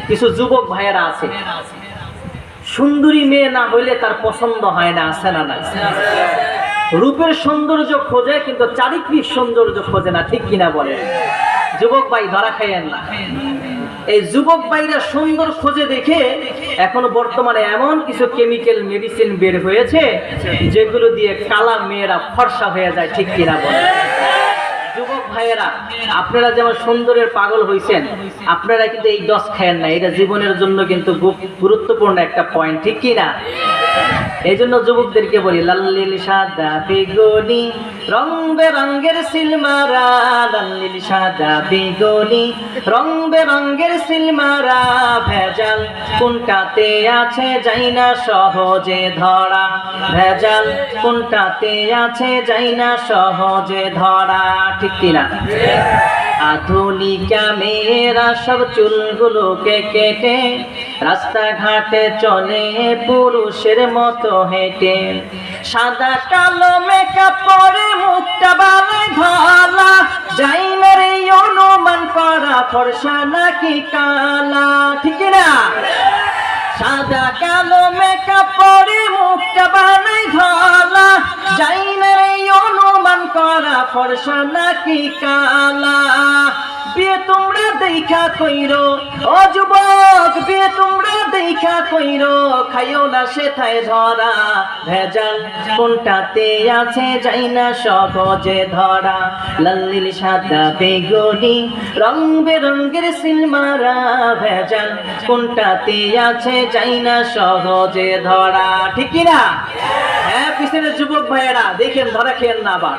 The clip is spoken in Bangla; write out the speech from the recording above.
কিছু যুবক ভাইয়েরা আছে, সুন্দরী মেয়ে না হইলে তার পছন্দ হয় না, আছে না নাই? রূপের সৌন্দর্য খোঁজে কিন্তু চারিত্রিক সৌন্দর্য খোঁজে না, ঠিক কিনা বলে? যুবক ভাই ধরা খাইয়েন না। এই যুবক ভাইরা সুন্দর খোঁজে দেখে এখন বর্তমানে এমন কিছু কেমিক্যাল মেডিসিন বের হয়েছে যেগুলো দিয়ে কালা মেয়েরা ফর্সা হয়ে যায়, ঠিক কিনা বলে? যুবক ভাইয়েরা, আপনারা যেমন সুন্দরের পাগল হইছেন, আপনারা কিন্তু এই দশ খায়েন না, এটা জীবনের জন্য কিন্তু খুব গুরুত্বপূর্ণ একটা পয়েন্ট, ঠিক কিনা? এই জন্য যুবকদেরকে বলি, লাল্লিল সাদা বেগুনি রং বেরঙ্গের সিলমারা, লাল্লিল সাদা বেগুনি রং বেরঙ্গের সিলমারা, ভেজাল কোনটাতে আছে যাই না সহজে ধরা, ভেজাল কোনটাতে আছে যাই না সহজে ধরা, ঠিক কিনা? আধুনিকা মেয়েরা সব চুলগুলোকে কেটে রাস্তাঘাটে চলে পুরুষের মতো হেঁটে, সাদা কালো মেকআপ পরে মুখটা বানায় ধলা, যাই না রে অনুমান করা ফর্সা নাকি কালা, ঠিক না? সাদা কালো মেকআপ পরে মুখটা বানায় ধলা, যাই না রে অনুমান করা ফর্সা নাকি কালা। বিয়ে তোমরা দেখা কইরো ও যুবক, বিয়ে তোমরা দেখা কইরো, খাইও না সেথায় ধরা, ভেজাল কোনটাতে আছে যাই না সহজে ধরা, লাল্লিল সাদা বেগুনি রং বেরঙ্গের সিলমারা, ভেজাল কোনটাতে আছে যাই না সহজে ধরা, ঠিক কিনা? হ্যাঁ, পিছনের যুবক ভাইয়েরা দেখেন, ধরা খেয়েন না আবার।